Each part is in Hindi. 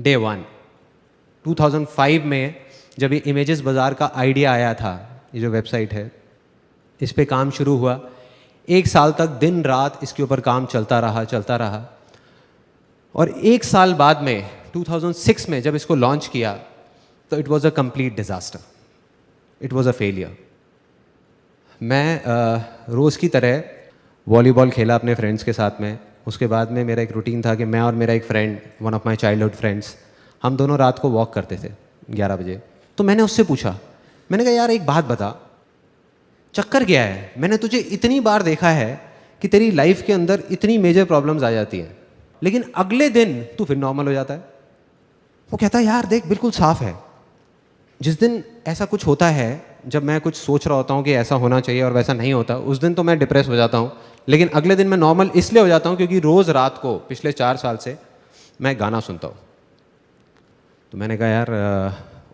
डे वन 2005 में जब ये इमेजेस बाज़ार का आइडिया आया था, ये जो वेबसाइट है, इस पे काम शुरू हुआ। 1 साल तक दिन रात इसके ऊपर काम चलता रहा। और 1 साल बाद में 2006 में जब इसको लॉन्च किया तो it was a complete disaster, it was a failure. मैं रोज़ की तरह वॉलीबॉल खेला अपने फ्रेंड्स के साथ में। उसके बाद में मेरा एक रूटीन था कि मैं और मेरा एक friend, one of my childhood friends, हम दोनों रात को वॉक करते थे 11 बजे। तो मैंने उससे पूछा, मैंने कहा यार एक बात बता, चक्कर क्या है? मैंने तुझे इतनी बार देखा है कि तेरी लाइफ के अंदर इतनी मेजर प्रॉब्लम्स आ जाती हैं, लेकिन अगले दिन तू फिर नॉर्मल हो जाता है। वो कहता है यार देख बिल्कुल साफ है, जिस दिन ऐसा कुछ होता है, जब मैं कुछ सोच रहा होता हूँ कि ऐसा होना चाहिए और वैसा नहीं होता, उस दिन तो मैं डिप्रेस हो जाता हूँ, लेकिन अगले दिन मैं नॉर्मल इसलिए हो जाता हूँ क्योंकि रोज़ रात को पिछले 4 साल से मैं गाना सुनता हूँ। तो मैंने कहा यार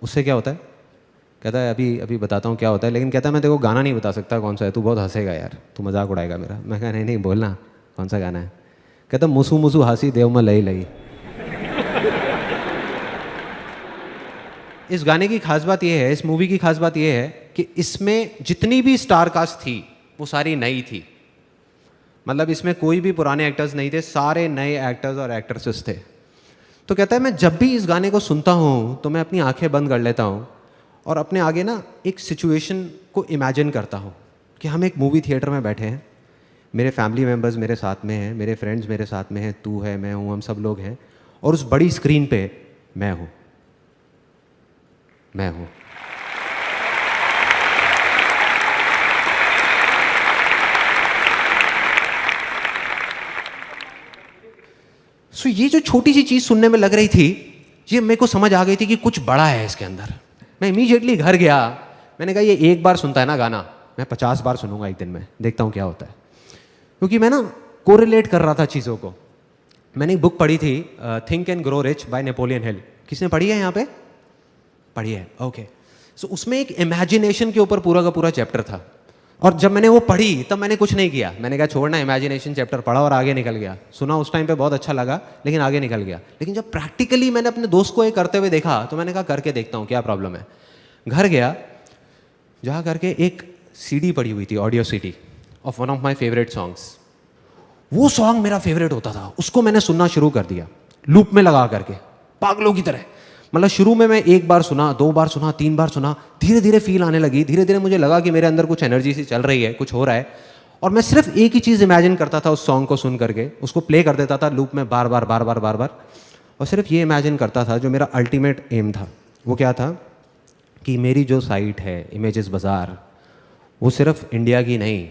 उससे क्या होता है? कहता है अभी बताता हूँ क्या होता है, लेकिन कहता है मैं तेरे को गाना नहीं बता सकता कौन सा है, तू बहुत हंसेगा यार, तू मजाक उड़ाएगा मेरा। मैं कहा नहीं बोलना कौन सा गाना है। कहता मुसू मुसू हासी देव में लई लई। इस गाने की खास बात यह है, इस मूवी की खास बात यह है कि इसमें जितनी भी स्टार कास्ट थी वो सारी नई थी। मतलब इसमें कोई भी पुराने एक्टर्स नहीं थे, सारे नए एक्टर्स और एक्ट्रेसेस थे। तो कहता है मैं जब भी इस गाने को सुनता हूँ तो मैं अपनी आंखें बंद कर लेता हूँ और अपने आगे ना एक सिचुएशन को इमेजिन करता हूँ कि हम एक मूवी थिएटर में बैठे हैं, मेरे फैमिली मेम्बर्स मेरे साथ में हैं, मेरे फ्रेंड्स मेरे साथ में हैं, तू है, मैं हूँ, हम सब लोग हैं, और उस बड़ी स्क्रीन पे मैं हूँ। सो ये जो छोटी सी चीज़ सुनने में लग रही थी, ये मेरे को समझ आ गई थी कि कुछ बड़ा है इसके अंदर। मैं इमीडिएटली घर गया, मैंने कहा ये एक बार सुनता है ना गाना, मैं 50 बार सुनूंगा एक दिन में, देखता हूँ क्या होता है। क्योंकि मैं ना कोरिलेट कर रहा था चीज़ों को। मैंने एक बुक पढ़ी थी, think and grow rich by Napoleon Hill. किसने पढ़ी है यहाँ पे? पढ़ी है, ओके। सो उसमें एक इमेजिनेशन के ऊपर पूरा का पूरा चैप्टर था, और जब मैंने वो पढ़ी तब मैंने कुछ नहीं किया। मैंने कहा छोड़ना, इमेजिनेशन चैप्टर पढ़ा और आगे निकल गया। सुना उस टाइम पे बहुत अच्छा लगा, लेकिन आगे निकल गया। लेकिन जब प्रैक्टिकली मैंने अपने दोस्त को ये करते हुए देखा तो मैंने कहा करके देखता हूँ क्या प्रॉब्लम है। घर गया, जा करके एक सीडी पड़ी हुई थी, audio CD of one of my favourite songs. वो सॉन्ग मेरा फेवरेट होता था, उसको मैंने सुनना शुरू कर दिया लूप में लगा करके, पागलों की तरह। मतलब शुरू में मैं 1 बार सुना, 2 बार सुना, 3 बार सुना, धीरे धीरे फील आने लगी। धीरे धीरे मुझे लगा कि मेरे अंदर कुछ एनर्जी सी चल रही है, कुछ हो रहा है। और मैं सिर्फ एक ही चीज़ इमेजिन करता था उस सॉन्ग को सुन करके, उसको प्ले कर देता था लूप में बार बार, और सिर्फ ये इमेजिन करता था जो मेरा अल्टीमेट एम था। वो क्या था कि मेरी जो साइट है इमेजेस बाज़ार, वो सिर्फ इंडिया की नहीं,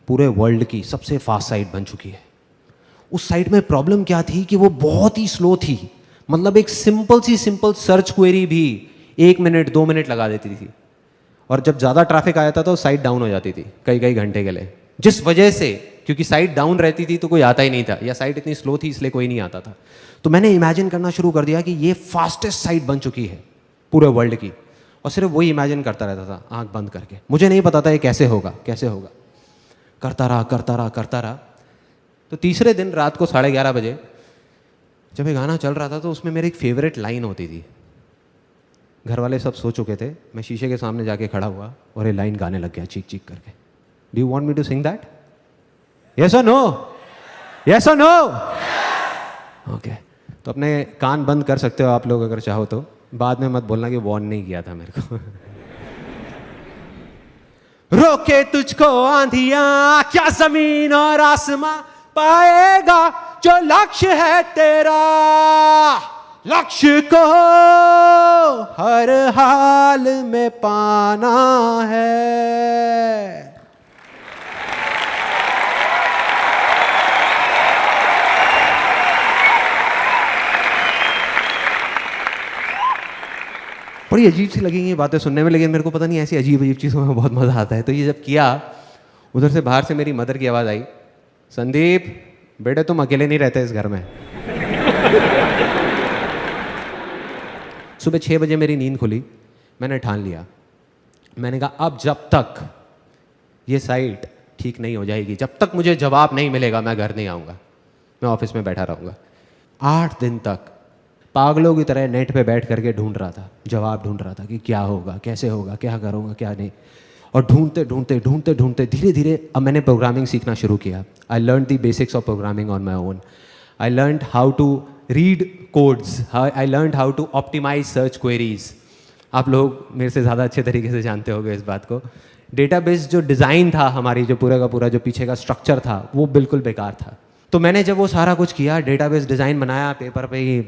पूरे वर्ल्ड की सबसे फास्ट साइट बन चुकी है। उस साइट में प्रॉब्लम क्या थी कि वो बहुत ही स्लो थी। मतलब एक सिंपल सर्च क्वेरी भी 1 मिनट 2 मिनट लगा देती थी, और जब ज़्यादा ट्रैफिक आ जाता तो साइट डाउन हो जाती थी कई घंटे के लिए। जिस वजह से, क्योंकि साइट डाउन रहती थी तो कोई आता ही नहीं था, या साइट इतनी स्लो थी इसलिए कोई नहीं आता था। तो मैंने इमेजिन करना शुरू कर दिया कि ये फास्टेस्ट साइट बन चुकी है पूरे वर्ल्ड की, और सिर्फ वही इमेजिन करता रहता था आंख बंद करके। मुझे नहीं पता था ये कैसे होगा। करता रहा। तो तीसरे दिन रात को 11:30 बजे जब ये गाना चल रहा था तो उसमें मेरी एक फेवरेट लाइन होती थी। घर वाले सब सो चुके थे, मैं शीशे के सामने जाके खड़ा हुआ और ये लाइन गाने लग गया चीख करके। Do you want me to sing that? Yes or no? Yes or no? Okay. तो अपने कान बंद कर सकते हो आप लोग अगर चाहो तो, बाद में मत बोलना कि वार्न नहीं किया था मेरे को। रोके तुझको आंधियां क्या जमीन और आसमां, पाएगा जो लक्ष्य है तेरा। लक्ष्य को हर हाल में पाना है। बड़ी अजीब सी लगेंगी ये बातें सुनने में, लेकिन मेरे को पता नहीं ऐसी अजीब चीज़ों में बहुत मज़ा आता है। तो ये जब किया, उधर से बाहर से मेरी मदर की आवाज़ आई, संदीप बेटे तुम अकेले नहीं रहते इस घर में। सुबह 6 बजे मेरी नींद खुली। मैंने ठान लिया, मैंने कहा अब जब तक ये साइट ठीक नहीं हो जाएगी, जब तक मुझे जवाब नहीं मिलेगा, मैं घर नहीं आऊँगा, मैं ऑफिस में बैठा रहूँगा। 8 दिन तक पागलों की तरह नेट पे बैठ करके ढूंढ रहा था, जवाब ढूंढ रहा था कि क्या होगा, कैसे होगा, क्या करूँगा, क्या नहीं। और ढूंढते ढूंढते ढूंढते ढूंढते धीरे धीरे अब मैंने प्रोग्रामिंग सीखना शुरू किया। I learn the basics of programming on my own. I learn how to read codes, I learn how to optimize search queries. आप लोग मेरे से ज़्यादा अच्छे तरीके से जानते होंगे इस बात को। डेटाबेस जो डिज़ाइन था हमारी, जो पूरा का पूरा जो पीछे का स्ट्रक्चर था, वो बिल्कुल बेकार था। तो मैंने जब वो सारा कुछ किया, डेटाबेस डिज़ाइन बनाया पेपर पे ही,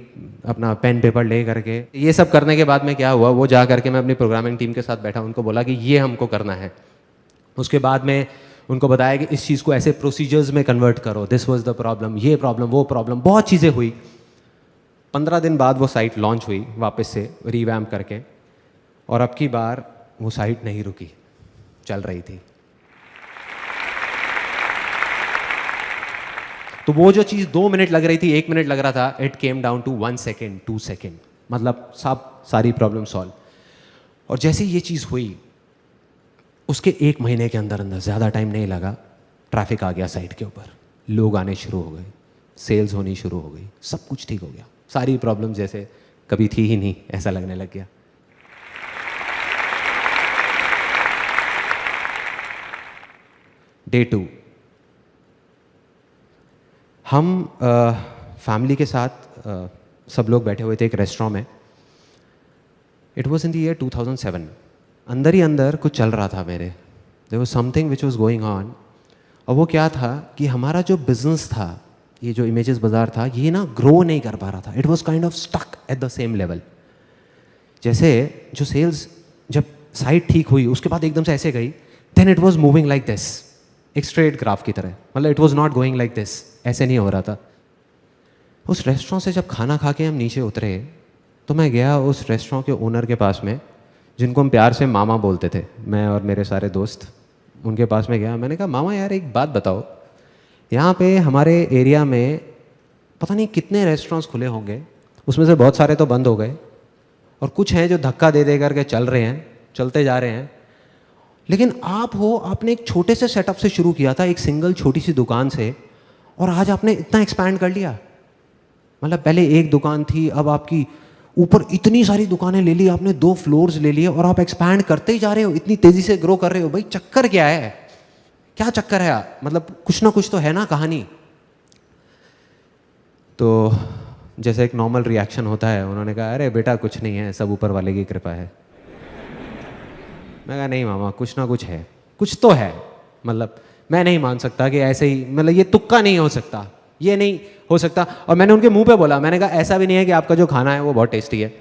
अपना पेन पेपर ले करके, ये सब करने के बाद में क्या हुआ, वो जा करके मैं अपनी प्रोग्रामिंग टीम के साथ बैठा, उनको बोला कि ये हमको करना है। उसके बाद में उनको बताया कि इस चीज़ को ऐसे प्रोसीजर्स में कन्वर्ट करो, दिस वाज द प्रॉब्लम, ये प्रॉब्लम, वो प्रॉब्लम, बहुत चीज़ें हुई। 15 दिन बाद वो साइट लॉन्च हुई वापस से रिवैम्प करके, और अब की बार वो साइट नहीं रुकी, चल रही थी। तो वो जो चीज़ 2 मिनट लग रही थी, 1 मिनट लग रहा था, it came down to 1 second, 2 second, मतलब सारी प्रॉब्लम सॉल्व। और जैसे ये चीज़ हुई, उसके 1 महीने के अंदर अंदर, ज़्यादा टाइम नहीं लगा, ट्रैफिक आ गया साइट के ऊपर, लोग आने शुरू हो गए, सेल्स होनी शुरू हो गई, सब कुछ ठीक हो गया, सारी प्रॉब्लम जैसे कभी थी ही नहीं ऐसा लगने लग गया। डे 2, हम फैमिली के साथ सब लोग बैठे हुए थे एक रेस्टोरेंट में। It was in the year 2007। अंदर ही अंदर कुछ चल रहा था मेरे, there was something which was going on. और वो क्या था कि हमारा जो बिजनेस था, ये जो इमेजेस बाजार था, ये ना ग्रो नहीं कर पा रहा था। It was kind of stuck at the same level. जैसे जो सेल्स जब साइट ठीक हुई उसके बाद एकदम से ऐसे गई, then it was moving like this, एक स्ट्रेट ग्राफ की तरह, मतलब it was not going like this, ऐसे नहीं हो रहा था। उस रेस्टोरेंट से जब खाना खा के हम नीचे उतरे, तो मैं गया उस रेस्टोरेंट के ओनर के पास में, जिनको हम प्यार से मामा बोलते थे, मैं और मेरे सारे दोस्त। उनके पास में गया, मैंने कहा मामा यार एक बात बताओ, यहाँ पे हमारे एरिया में पता नहीं कितने रेस्टोरेंट्स खुले होंगे, उसमें से बहुत सारे तो बंद हो गए और कुछ हैं जो धक्का दे दे करके चल रहे हैं, चलते जा रहे हैं। लेकिन आप हो, आपने एक छोटे से सेटअप से शुरू किया था, एक सिंगल छोटी सी दुकान से, और आज आपने इतना एक्सपैंड कर लिया। मतलब पहले एक दुकान थी, अब आपकी ऊपर इतनी सारी दुकानें ले ली आपने, 2 फ्लोर्स ले लिए, और आप एक्सपैंड करते ही जा रहे हो, इतनी तेजी से ग्रो कर रहे हो। भाई चक्कर क्या है, क्या चक्कर है? मतलब कुछ ना कुछ तो है ना कहानी। तो जैसे एक नॉर्मल रिएक्शन होता है, उन्होंने कहा अरे बेटा कुछ नहीं है, सब ऊपर वाले की कृपा है। मैं कहा नहीं मामा, कुछ ना कुछ है, कुछ तो है। मतलब मैं नहीं मान सकता कि ऐसे ही, मतलब ये तुक्का नहीं हो सकता, ये नहीं हो सकता। और मैंने उनके मुंह पे बोला, मैंने कहा ऐसा भी नहीं है कि आपका जो खाना है वो बहुत टेस्टी है।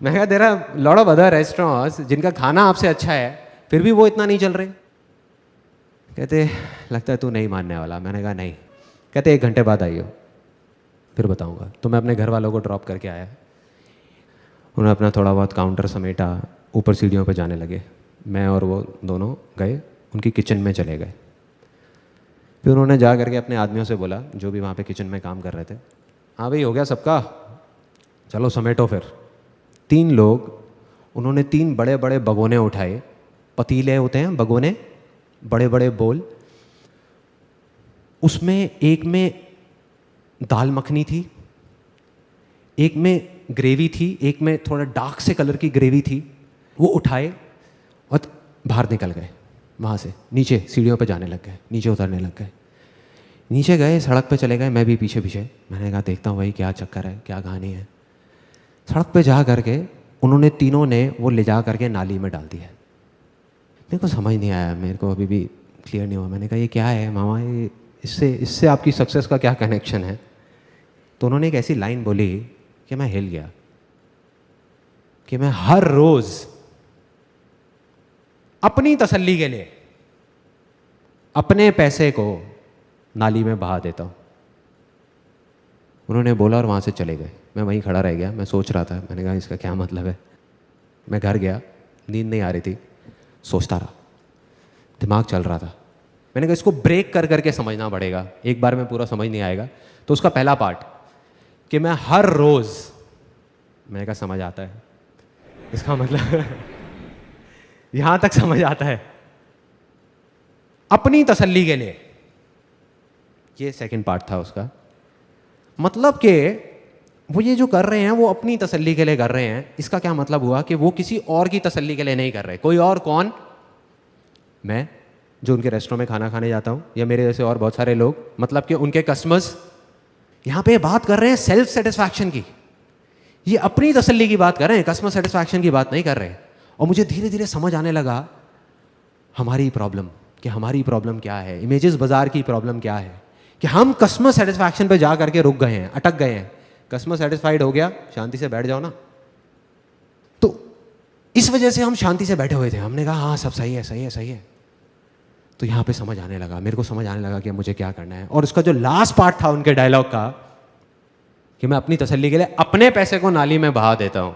मैं कहा there are lot of other restaurants जिनका खाना आपसे अच्छा है, फिर भी वो इतना नहीं चल रहे। कहते लगता है तू नहीं मानने वाला। मैंने कहा नहीं। कहते 1 घंटे बाद आइयो, फिर बताऊंगा। तो मैं अपने घर वालों को ड्रॉप करके आया, उन्होंने अपना थोड़ा बहुत काउंटर समेटा, ऊपर सीढ़ियों पर जाने लगे। मैं और वो दोनों गए, उनकी किचन में चले गए। फिर उन्होंने जा करके अपने आदमियों से बोला, जो भी वहाँ पे किचन में काम कर रहे थे, हाँ भाई हो गया सबका, चलो समेटो। फिर 3 लोग, उन्होंने 3 बड़े बड़े भगोने उठाए, पतीले होते हैं भगोने, बड़े बड़े बोल। उसमें एक में दाल मखनी थी, एक में ग्रेवी थी, एक में थोड़ा डार्क से कलर की ग्रेवी थी। वो उठाए और बाहर निकल गए, वहाँ से नीचे सीढ़ियों पे जाने लग गए, नीचे उतरने लग गए। नीचे गए, सड़क पे चले गए, मैं भी पीछे पीछे। मैंने कहा देखता हूँ भाई क्या चक्कर है, क्या कहानी है। सड़क पे जा करके उन्होंने तीनों ने वो ले जा करके नाली में डाल दिया। मेरे को समझ नहीं आया, मेरे को अभी भी क्लियर नहीं हुआ। मैंने कहा ये क्या है मामा, ये इससे आपकी सक्सेस का क्या कनेक्शन है? तो उन्होंने एक ऐसी लाइन बोली कि मैं हिल गया, कि मैं हर रोज अपनी तसल्ली के लिए अपने पैसे को नाली में बहा देता हूं। उन्होंने बोला और वहां से चले गए। मैं वहीं खड़ा रह गया, मैं सोच रहा था। मैंने कहा इसका क्या मतलब है। मैं घर गया, नींद नहीं आ रही थी, सोचता रहा, दिमाग चल रहा था। मैंने कहा इसको ब्रेक कर करके समझना पड़ेगा, एक बार में पूरा समझ नहीं आएगा। तो उसका पहला पार्ट कि मैं हर रोज, मैंने कहा समझ आता है, इसका मतलब यहां तक समझ आता है, अपनी तसल्ली के लिए। ये सेकंड पार्ट था उसका। मतलब कि वो ये जो कर रहे हैं वो अपनी तसल्ली के लिए कर रहे हैं। इसका क्या मतलब हुआ कि वो किसी और की तसल्ली के लिए नहीं कर रहे। कोई और कौन? मैं, जो उनके रेस्टोरेंट में खाना खाने जाता हूँ, या मेरे जैसे और बहुत सारे लोग, मतलब कि उनके कस्टमर्स। यहाँ पे बात कर रहे हैं सेल्फ सेटिस्फैक्शन की, ये अपनी तसल्ली की बात कर रहे हैं, कस्टमर सेटिस्फैक्शन की बात नहीं कर रहे हैं। और मुझे धीरे धीरे समझ आने लगा हमारी प्रॉब्लम, कि हमारी प्रॉब्लम क्या है, इमेजेस बाजार की प्रॉब्लम क्या है, कि हम कस्टमर सेटिस्फैक्शन पे जा करके रुक गए हैं, अटक गए हैं। कस्टमर सेटिस्फाइड हो गया, शांति से बैठ जाओ ना। तो इस वजह से हम शांति से बैठे हुए थे। हमने कहा हाँ सब सही है, सही है, सही है। तो यहाँ पे समझ आने लगा, मेरे को समझ आने लगा कि मुझे क्या करना है। और उसका जो लास्ट पार्ट था उनके डायलॉग का, कि मैं अपनी तसल्ली के लिए अपने पैसे को नाली में बहा देता हूं,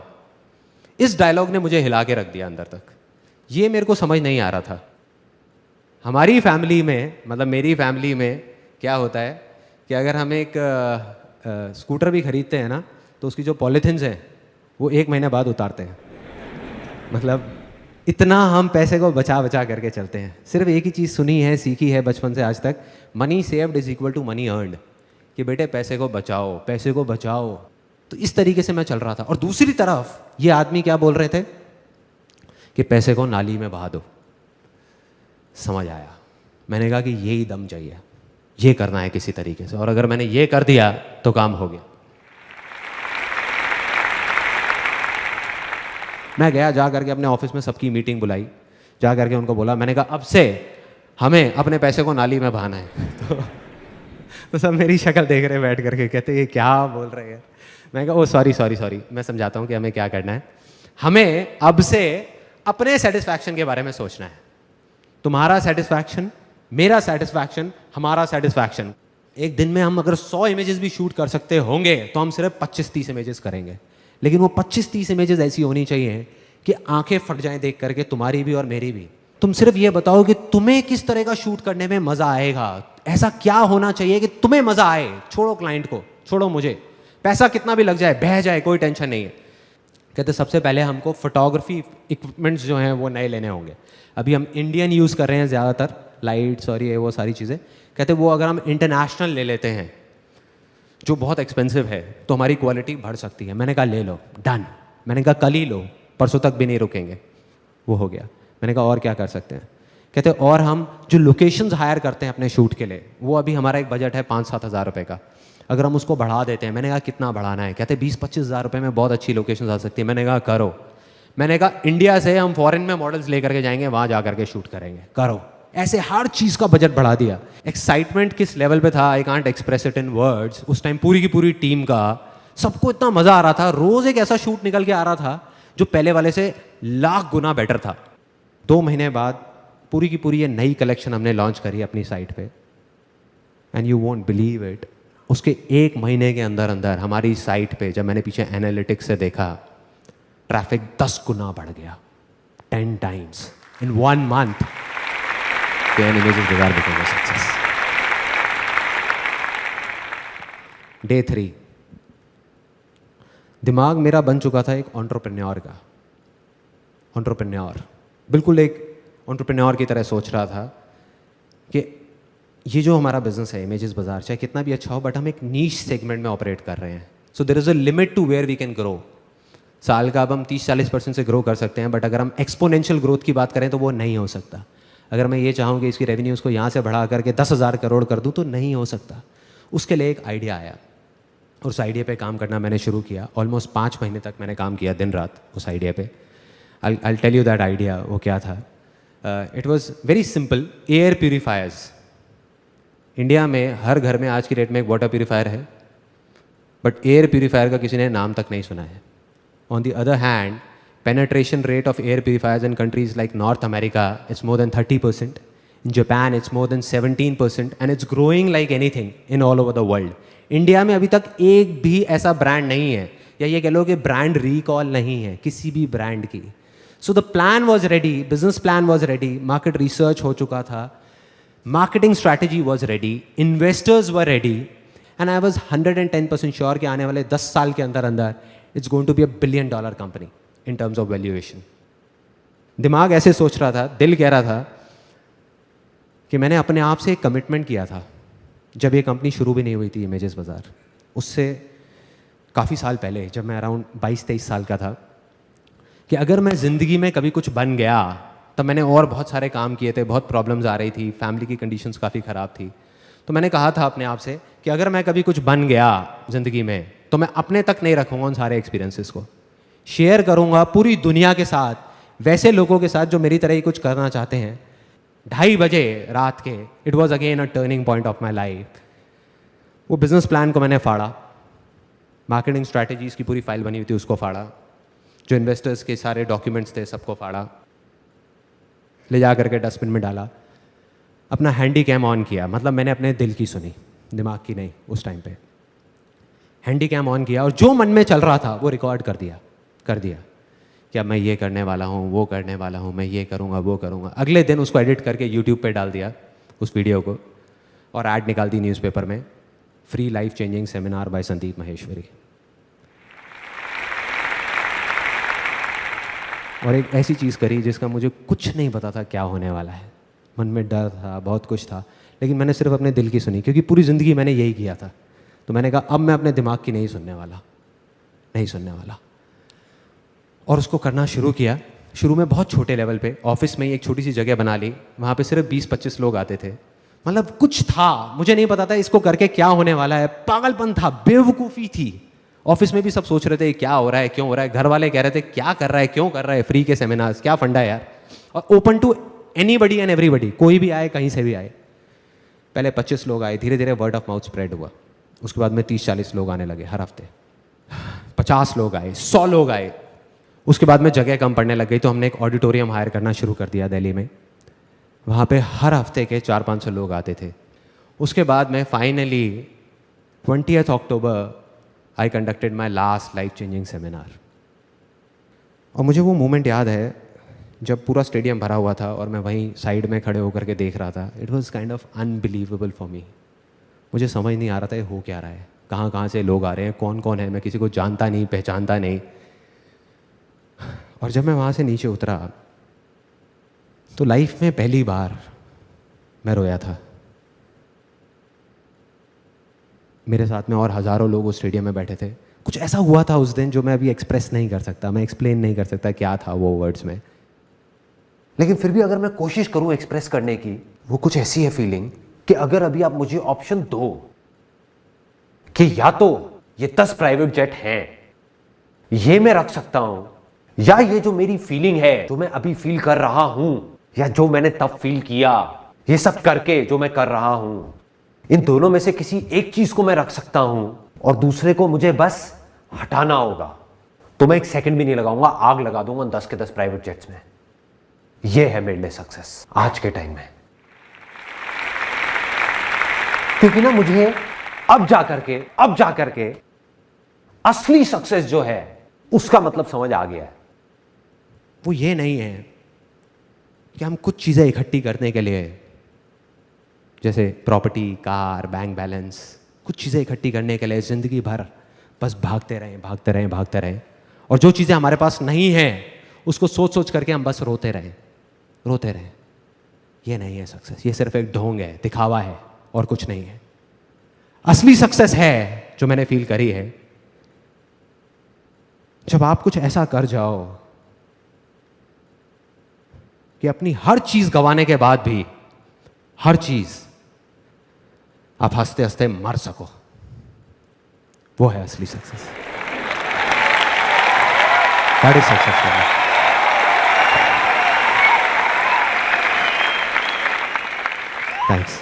इस डायलॉग ने मुझे हिला के रख दिया अंदर तक। ये मेरे को समझ नहीं आ रहा था। हमारी फैमिली में, मतलब मेरी फैमिली में क्या होता है कि अगर हम एक स्कूटर भी खरीदते हैं ना, तो उसकी जो पॉलीथिन्स हैं वो 1 महीने बाद उतारते हैं। मतलब इतना हम पैसे को बचा बचा करके चलते हैं। सिर्फ एक ही चीज़ सुनी है, सीखी है बचपन से आज तक, money saved is equal to money earned, कि बेटे पैसे को बचाओ, पैसे को बचाओ। तो इस तरीके से मैं चल रहा था। और दूसरी तरफ ये आदमी क्या बोल रहे थे कि पैसे को नाली में बहा दो। समझ आया। मैंने कहा कि यही दम चाहिए, ये करना है किसी तरीके से, और अगर मैंने ये कर दिया तो काम हो गया। मैं गया, जा करके अपने ऑफिस में सबकी मीटिंग बुलाई, जा करके उनको बोला, मैंने कहा अब से हमें अपने पैसे को नाली में बहाना है। तो सब मेरी शक्ल देख रहे बैठ करके, कहते ये क्या बोल रहे हैं। मैं कहा ओ सॉरी, मैं समझाता हूँ कि हमें क्या करना है। हमें अब से अपने सेटिस्फैक्शन के बारे में सोचना है। तुम्हारा सेटिस्फैक्शन, मेरा सेटिस्फैक्शन, हमारा सेटिस्फैक्शन। एक दिन में हम अगर 100 इमेजेस भी शूट कर सकते होंगे तो हम सिर्फ 25-30 इमेजेस करेंगे। लेकिन वो 25-30 इमेजेस ऐसी होनी चाहिए कि आंखें फट जाएं देख करके, तुम्हारी भी और मेरी भी। तुम सिर्फ ये बताओ कि तुम्हें किस तरह का शूट करने में मजा आएगा, ऐसा क्या होना चाहिए कि तुम्हें मजा आए। छोड़ो क्लाइंट को, छोड़ो मुझे, पैसा कितना भी लग जाए, बह जाए, कोई टेंशन नहीं है। कहते सबसे पहले हमको फोटोग्राफी इक्विपमेंट्स जो हैं वो नए लेने होंगे। अभी हम इंडियन यूज़ कर रहे हैं ज़्यादातर, लाइट्स और ये वो सारी चीज़ें। कहते वो अगर हम इंटरनेशनल ले लेते हैं जो बहुत एक्सपेंसिव है तो हमारी क्वालिटी बढ़ सकती है। मैंने कहा ले लो, डन। मैंने कहा कल ही लो, परसों तक भी नहीं रुकेंगे। वो हो गया। मैंने कहा और क्या कर सकते हैं। कहते और हम जो लोकेशंस हायर करते हैं अपने शूट के लिए, वो अभी हमारा एक बजट है 5-7 हज़ार रुपये का, अगर हम उसको बढ़ा देते हैं। मैंने कहा कितना बढ़ाना है। कहते 20-25 हज़ार रुपये में बहुत अच्छी लोकेशन आ सकती है। मैंने कहा करो। मैंने कहा इंडिया से हम फॉरेन में मॉडल्स लेकर के जाएंगे, वहाँ जा करके शूट करेंगे, करो। ऐसे हर चीज़ का बजट बढ़ा दिया। एक्साइटमेंट किस लेवल पे था, I can't express it in words. उस टाइम पूरी की पूरी टीम का, सबको इतना मज़ा आ रहा था। रोज़ एक ऐसा शूट निकल के आ रहा था जो पहले वाले से लाख गुना बेटर था। 2 महीने बाद पूरी की पूरी ये नई कलेक्शन हमने लॉन्च करी अपनी साइट पे, and you won't believe it, उसके 1 महीने के अंदर अंदर हमारी साइट पे, जब मैंने पीछे एनालिटिक्स से देखा, ट्रैफिक 10 गुना बढ़ गया, 10 टाइम्स इन 1 मंथ। इमेजेस बाजार बिकेम सक्सेस। डे 3, दिमाग मेरा बन चुका था एक एंटरप्रेन्योर का। एंटरप्रेन्योर, बिल्कुल एक एंटरप्रेन्योर की तरह सोच रहा था कि ये जो हमारा बिजनेस है इमेजेस बाजार, चाहे कितना भी अच्छा हो, बट हम एक नीश सेगमेंट में ऑपरेट कर रहे हैं। So there is a limit to where we can grow. साल का अब हम 30-40% से ग्रो कर सकते हैं, बट अगर हम एक्सपोनेंशियल ग्रोथ की बात करें तो वो नहीं हो सकता। अगर मैं ये चाहूँ कि इसकी रेवेन्यूज़ को यहाँ से बढ़ा करके 10,000 करोड़ कर दूँ तो नहीं हो सकता। उसके लिए एक आइडिया आया और उस आइडिया पे काम करना मैंने शुरू किया। ऑलमोस्ट 5 महीने तक मैंने काम किया दिन रात उस आइडिया पे। I tell you that idea वो क्या था। It was very simple. Air purifiers, India में हर घर में आज की डेट में एक वाटर प्यूरीफायर है, बट एयर प्यूरीफायर का किसी ने नाम तक नहीं सुना है। On the other hand, penetration rate of air purifiers in countries like North America, it's more than 30%. In Japan, it's more than 17%, and it's growing like anything in all over the world. India में अभी तक एक भी ऐसा ब्रांड नहीं है, या ये कह लो कि ब्रांड रिकॉल नहीं है किसी भी ब्रांड की। So the plan was ready, business plan was ready, market research हो चुका था, marketing strategy was ready, investors were ready, and I was 110% sure कि आने वाले 10 साल के अंदर अंदर it's going to be $1 billion company in terms of valuation. दिमाग ऐसे सोच रहा था, दिल कह रहा था कि मैंने अपने आप से एक कमिटमेंट किया था जब ये कंपनी शुरू भी नहीं हुई थी इमेजेस बाजार, उससे काफ़ी साल पहले, जब मैं अराउंड 22-23 साल का था, कि अगर मैं ज़िंदगी में कभी कुछ बन गया, तब मैंने और बहुत सारे काम किए थे, बहुत प्रॉब्लम्स आ रही थी, फैमिली की कंडीशंस काफ़ी ख़राब थी। तो मैंने कहा था अपने आप से कि अगर मैं कभी कुछ बन गया ज़िंदगी में, तो मैं अपने तक नहीं रखूँगा उन सारे एक्सपीरियंसेस को, शेयर करूँगा पूरी दुनिया के साथ, वैसे लोगों के साथ जो मेरी तरह ही कुछ करना चाहते हैं। 2:30 बजे रात के, it was again a turning point of my life. वो बिज़नेस प्लान को मैंने फाड़ा, मार्केटिंग स्ट्रैटेजीज़ की पूरी फाइल बनी हुई थी उसको फाड़ा, जो इन्वेस्टर्स के सारे डॉक्यूमेंट्स थे सबको फाड़ा, ले जा करके डस्टबिन में डाला, अपना हैंडी कैम ऑन किया। मतलब मैंने अपने दिल की सुनी, दिमाग की नहीं। उस टाइम पे हैंडी कैम ऑन किया और जो मन में चल रहा था वो रिकॉर्ड कर दिया कि अब मैं ये करने वाला हूँ, वो करने वाला हूँ, मैं ये करूँगा, वो करूँगा। अगले दिन उसको एडिट करके यूट्यूब पे डाल दिया उस वीडियो को, और ऐड निकाल दी न्यूज़पेपर में, free life changing seminar by Sandeep Maheshwari. और एक ऐसी चीज़ करी जिसका मुझे कुछ नहीं पता था क्या होने वाला है, मन में डर था, बहुत कुछ था, लेकिन मैंने सिर्फ अपने दिल की सुनी, क्योंकि पूरी ज़िंदगी मैंने यही किया था। तो मैंने कहा अब मैं अपने दिमाग की नहीं सुनने वाला। और उसको करना शुरू किया। शुरू में बहुत छोटे लेवल पे, ऑफिस में ही एक छोटी सी जगह बना ली, वहाँ पे सिर्फ 20-25 लोग आते थे। मतलब कुछ था, मुझे नहीं पता था इसको करके क्या होने वाला है, पागलपन था, बेवकूफ़ी थी। ऑफिस में भी सब सोच रहे थे क्या हो रहा है, क्यों हो रहा है। घर वाले कह रहे थे क्या कर रहा है, क्यों कर रहा है, फ्री के सेमिनार्स, क्या फंडा है यार। और open to anybody and everybody, कोई भी आए, कहीं से भी आए। पहले 25 लोग आए, धीरे धीरे वर्ड ऑफ माउथ स्प्रेड हुआ। उसके बाद में 30-40 लोग आने लगे हर हफ्ते, 50 लोग आए, 100 लोग आए। उसके बाद में जगह कम पड़ने लग गई, तो हमने एक ऑडिटोरियम हायर करना शुरू कर दिया दिल्ली में। वहाँ पे हर हफ्ते के 400-500 लोग आते थे। उसके बाद में finally 20th October I conducted my last life changing seminar. और मुझे वो मोमेंट याद है जब पूरा स्टेडियम भरा हुआ था और मैं वहीं साइड में खड़े होकर के देख रहा था। It was kind of unbelievable for me. मुझे समझ नहीं आ रहा था ये हो क्या रहा है, कहाँ कहाँ से लोग आ रहे हैं, कौन कौन है, मैं किसी को जानता नहीं, पहचानता नहीं। और जब मैं वहाँ से नीचे उतरा तो लाइफ में पहली बार मैं रोया था। मेरे साथ में और हज़ारों लोग उस स्टेडियम में बैठे थे। कुछ ऐसा हुआ था उस दिन जो मैं अभी एक्सप्रेस नहीं कर सकता, मैं एक्सप्लेन नहीं कर सकता क्या था वो वर्ड्स में। लेकिन फिर भी अगर मैं कोशिश करूं एक्सप्रेस करने की, वो कुछ ऐसी है फीलिंग कि अगर अभी आप मुझे ऑप्शन दो कि या तो ये 10 प्राइवेट जेट हैं, ये मैं रख सकता हूं, या ये जो मेरी फीलिंग है, जो मैं अभी फील कर रहा हूं, या जो मैंने तब फील किया, ये सब करके जो मैं कर रहा हूं, इन दोनों में से किसी एक चीज को मैं रख सकता हूं और दूसरे को मुझे बस हटाना होगा, तो मैं 1 सेकंड भी नहीं लगाऊंगा, आग लगा दूंगा 10 के 10 प्राइवेट जेट्स में। यह है मेरे लिए सक्सेस आज के टाइम में। क्योंकि ना मुझे अब जाकर के असली सक्सेस जो है उसका मतलब समझ आ गया है। वो ये नहीं है कि हम कुछ चीजें इकट्ठी करने के लिए, जैसे प्रॉपर्टी, कार, बैंक बैलेंस, कुछ चीज़ें इकट्ठी करने के लिए ज़िंदगी भर बस भागते रहें, और जो चीज़ें हमारे पास नहीं हैं उसको सोच करके हम बस रोते रहें। ये नहीं है सक्सेस, ये सिर्फ एक ढोंग है, दिखावा है और कुछ नहीं है। असली सक्सेस है जो मैंने फील करी है, जब आप कुछ ऐसा कर जाओ कि अपनी हर चीज़ गंवाने के बाद भी, हर चीज़, आप हंसते हंसते मर सको। वो है असली success. That is success for me. Thanks.